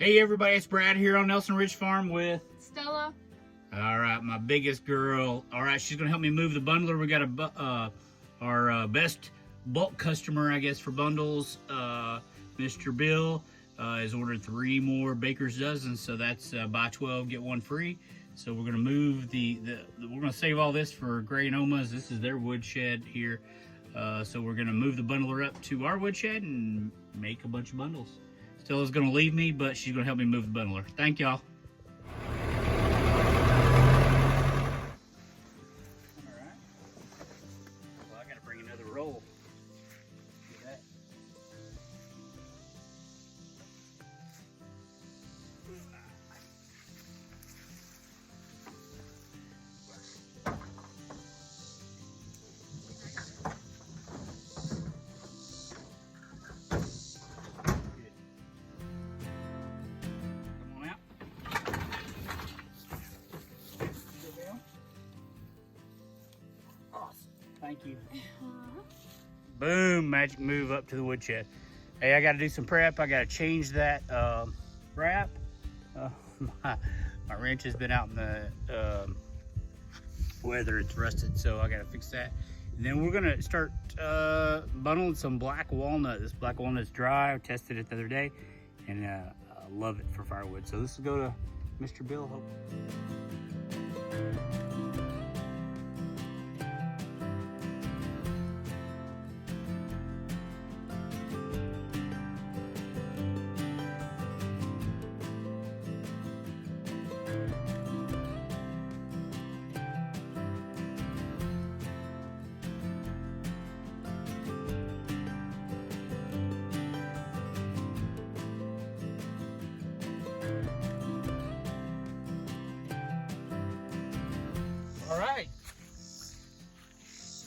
Hey everybody, it's Brad here on Nelson Ridge Farm with Stella. All right, my biggest girl. All right, she's gonna help me move the bundler. We got our best bulk customer, I guess, for bundles. Mr. Bill has ordered 3 more Baker's dozen, so that's buy 12 get 1 free. So we're gonna move we're gonna save all this for Gray and Oma's. This is their woodshed here. So we're gonna move the bundler up to our woodshed and make a bunch of bundles. Stella's gonna leave me, but she's gonna help me move the bundler. Thank y'all. Alright. Well, I gotta bring another roll. Look at that. Thank you. Boom, magic move up to the woodshed. Hey, I got to do some prep. I got to change that wrap. My wrench has been out in the weather. It's rusted, so I got to fix that. And then we're going to start bundling some black walnut. This black walnut's dry. I tested it the other day, and I love it for firewood. So this will go to Mr. Bill, hope. All right.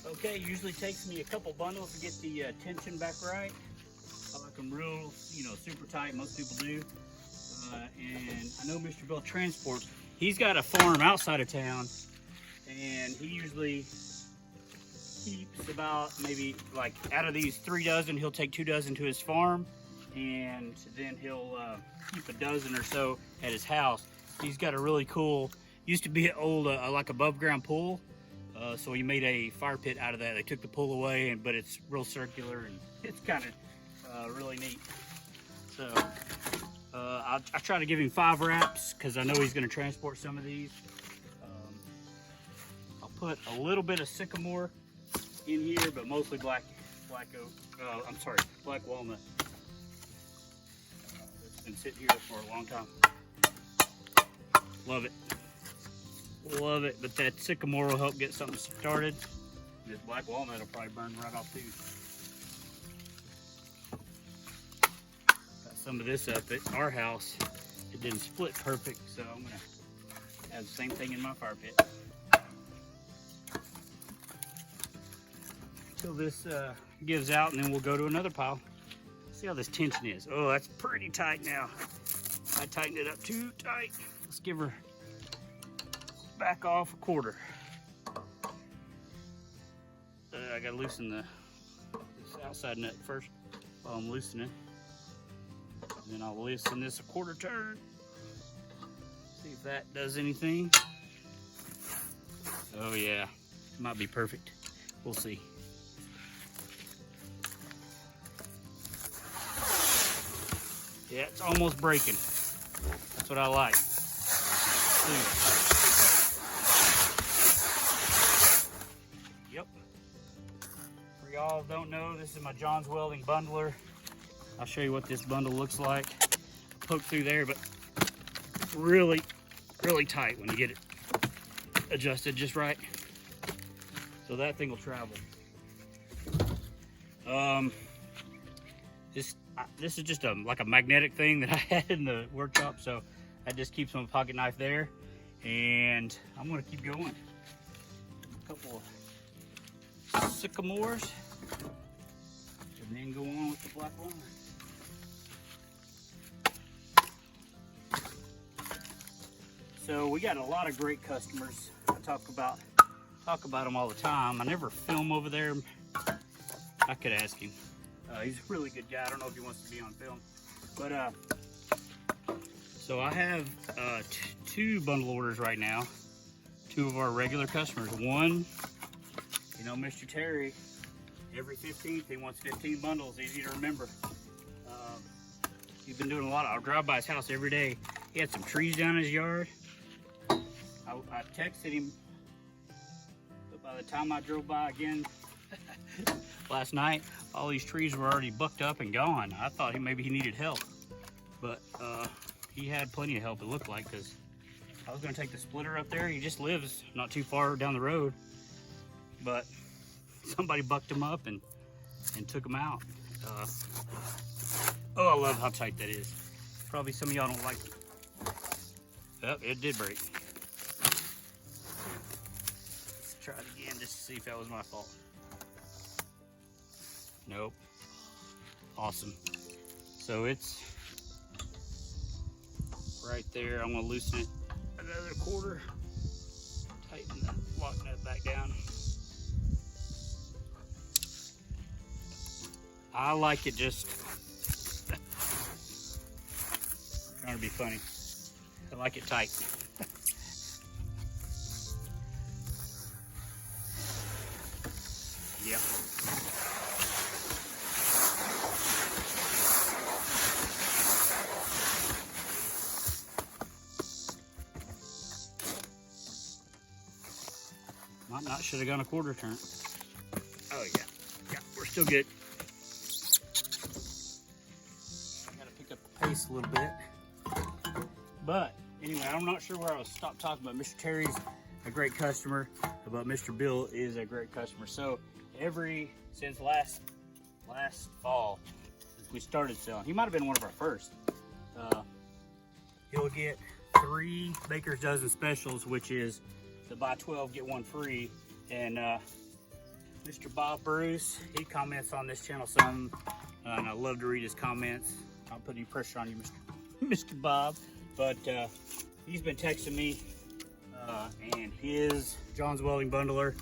Okay, usually takes me a couple bundles to get the tension back right. I like them real, super tight. Most people do. And I know Mr. Bill transports. He's got a farm outside of town, and he usually keeps about maybe like out of these 3 dozen, he'll take 2 dozen to his farm, and then he'll keep a dozen or so at his house. He's got a really cool. Used to be an old like above ground pool, so he made a fire pit out of that. They took the pool away, but it's real circular and it's kind of really neat. So I try to give him 5 wraps because I know he's going to transport some of these. I'll put a little bit of sycamore in here, but mostly black walnut. It's been sitting here for a long time. Love it. Love it, but that sycamore will help get something started. This black walnut will probably burn right off too. Got some of this up at our house. It didn't split perfect, so I'm gonna have the same thing in my fire pit. Until this gives out, and then we'll go to another pile. See how this tension is. Oh, that's pretty tight now. I tightened it up too tight. Let's give her back off a 1/4. I gotta loosen this outside nut first while I'm loosening. And then I'll loosen this a 1/4 turn. See if that does anything. Oh yeah, might be perfect. We'll see. Yeah, it's almost breaking. That's what I like. Yep. For y'all don't know, this is my John's Welding bundler. I'll show you what this bundle looks like. Poke through there, but really, really tight when you get it adjusted just right. So that thing will travel. This is just like a magnetic thing that I had in the workshop, so that just keeps my pocket knife there. And I'm gonna keep going. A couple of sycamores, and then go on with the black walnut. So we got a lot of great customers. I talk about them all the time. I never film over there. I could ask him. He's a really good guy. I don't know if he wants to be on film, but So I have two bundle orders right now. Two of our regular customers. One, you know, Mr. Terry, every 15th, he wants 15 bundles, easy to remember. He's been doing a lot. I'll drive by his house every day. He had some trees down his yard. I texted him, but by the time I drove by again last night, all these trees were already bucked up and gone. I thought maybe he needed help, but he had plenty of help, it looked like, because I was going to take the splitter up there. He just lives not too far down the road, but somebody bucked him up and took him out. Oh, I love how tight that is. Probably some of y'all don't like it. Oh, it did break. Let's try it again just to see if that was my fault. Nope. Awesome. So it's right there. I'm gonna loosen it another quarter. Tighten that, lock that back down. I like it just trying to be funny. I like it tight. Yep. Might not, should have gone a quarter turn. Oh yeah, yeah, we're still good. I gotta pick up the pace a little bit. But anyway, I'm not sure where I was stopped talking about. Mr. Terry's a great customer, but Mr. Bill is a great customer. So since last fall, since we started selling, he might have been one of our first. He'll get 3 Baker's Dozen specials, which is the buy 12 get 1 free. And Mr. Bob Bruce, he comments on this channel some, and I love to read his comments. I'll put any pressure on you, Mr. Bob. But he's been texting me, and his John's Welding bundler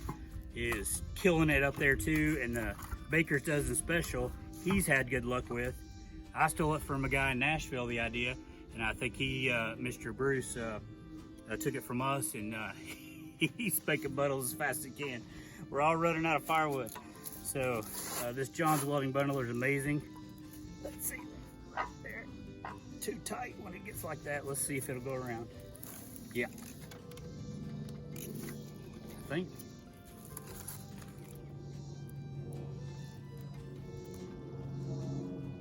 is killing it up there too. And the Baker's Dozen special, he's had good luck with. I stole it from a guy in Nashville, the idea, and I think he, Mr. Bruce, took it from us, and he's making bundles as fast as he can. We're all running out of firewood. So this John's Welding bundler is amazing. Let's see. Too tight when it gets like that. Let's see if it'll go around. Yeah. I think.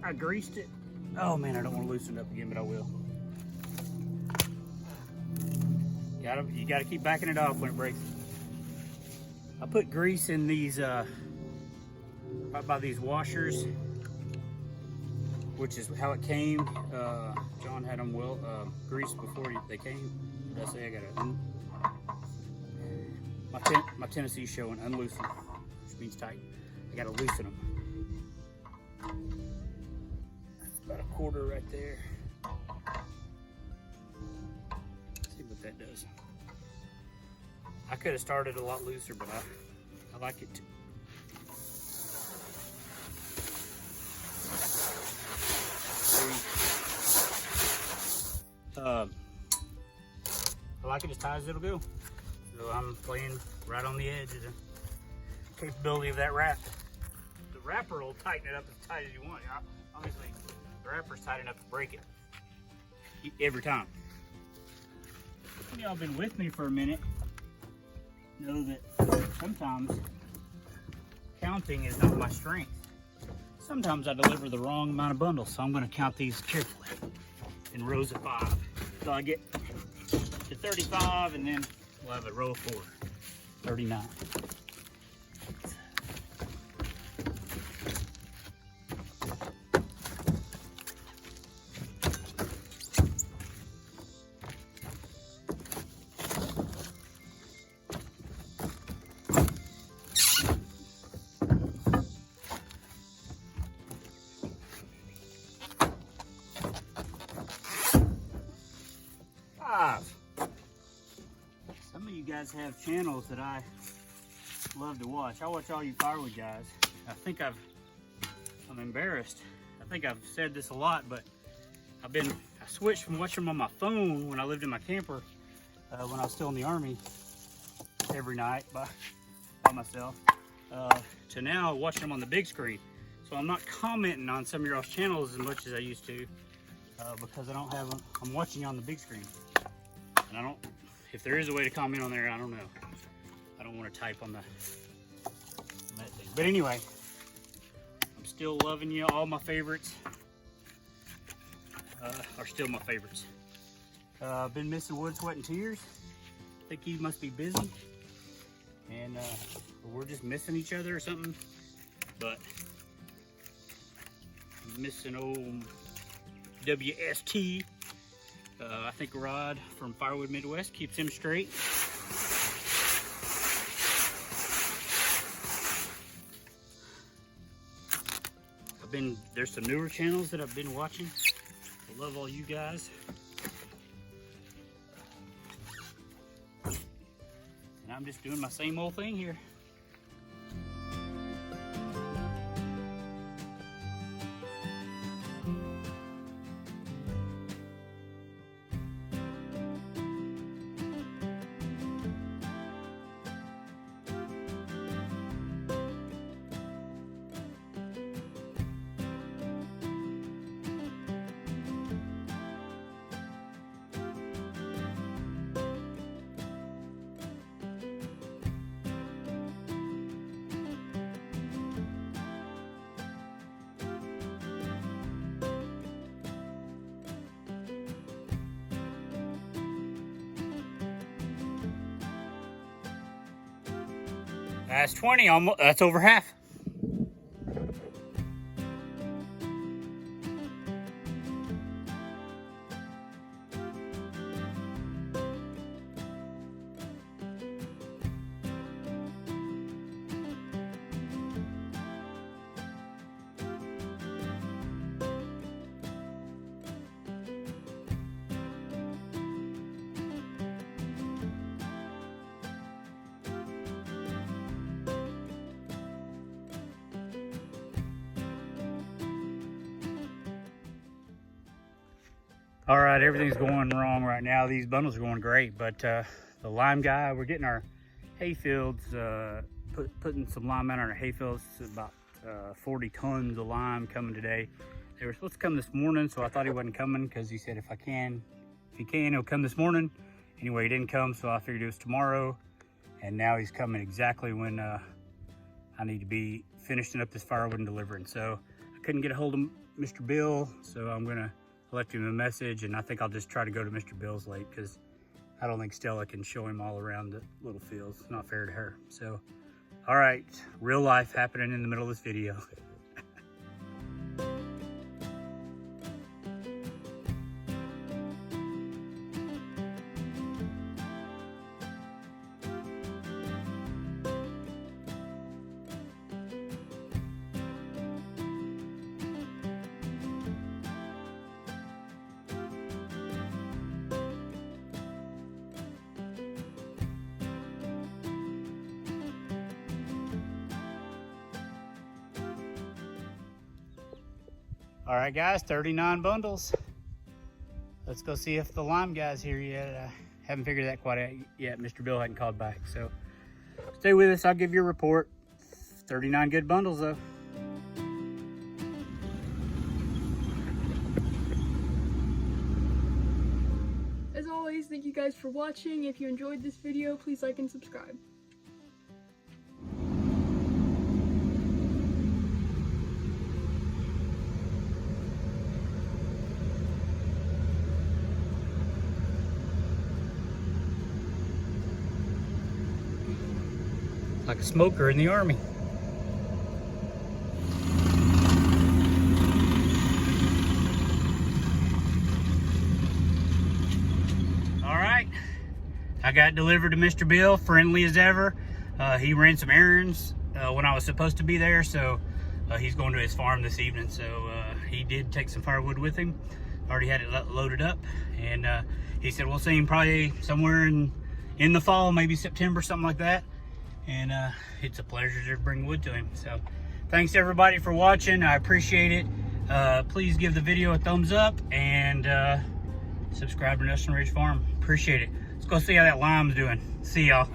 I greased it. Oh man, I don't want to loosen it up again, but I will. You gotta keep backing it off when it breaks. I put grease in these, right by these washers, which is how it came. John had them greased before they came. What did I say? I gotta, my Tennessee's showing unloosen, which means tight. I gotta loosen them. That's about a quarter right there. Let's see what that does. I could have started a lot looser, but I like it too. I like it as tight as it'll go. So I'm playing right on the edge of the capability of that wrap. The wrapper will tighten it up as tight as you want. Obviously, the wrapper's tight enough to break it every time. Some of y'all been with me for a minute know that sometimes counting is not my strength. Sometimes I deliver the wrong amount of bundles, so I'm going to count these carefully in rows of 5. So I get to 35, and then we'll have a row of 4, 39. Some of you guys have channels that I love to watch. I watch all you firewood guys. I'm embarrassed. I think I've said this a lot, but I switched from watching them on my phone when I lived in my camper, when I was still in the Army, every night by myself, to now watching them on the big screen. So I'm not commenting on some of your channels as much as I used to, because I don't have them. I'm watching you on the big screen, and I don't. If there is a way to comment on there, I don't know. I don't want to type on that thing. But anyway, I'm still loving you. All my favorites are still my favorites. I've been missing Wood, Sweat, and Tears. I think he must be busy, and we're just missing each other or something. But I'm missing old WST. I think Rod from Firewood Midwest keeps him straight. There's some newer channels that I've been watching. I love all you guys. And I'm just doing my same old thing here. That's 20, almost. That's over half. All right, everything's going wrong right now. These bundles are going great, but the lime guy, we're getting our hay fields, putting some lime out on our hay fields. About 40 tons of lime coming today. They were supposed to come this morning, so I thought he wasn't coming because he said if he can, he'll come this morning. Anyway, he didn't come, so I figured it was tomorrow. And now he's coming exactly when I need to be finishing up this firewood and delivering. So I couldn't get a hold of Mr. Bill, so I'm gonna left him a message, and I think I'll just try to go to Mr. Bill's late because I don't think Stella can show him all around the little fields. It's not fair to her. So, all right, real life happening in the middle of this video. All right, guys, 39 bundles. Let's go see if the lime guy's here yet. I haven't figured that quite out yet. Mr. Bill hadn't called back, so stay with us. I'll give you a report. 39 good bundles, though. As always, thank you guys for watching. If you enjoyed this video, please like and subscribe. Like a smoker in the Army. All right, I got delivered to Mr. Bill, friendly as ever. He ran some errands when I was supposed to be there, so he's going to his farm this evening. So he did take some firewood with him. Already had it loaded up, and he said we'll see him probably somewhere in the fall, maybe September, something like that. And it's a pleasure to bring wood to him. So thanks everybody for watching. I appreciate it. Please give the video a thumbs up, and subscribe to Nelson Ridge Farm. Appreciate it. Let's go see how that lime's doing. See y'all.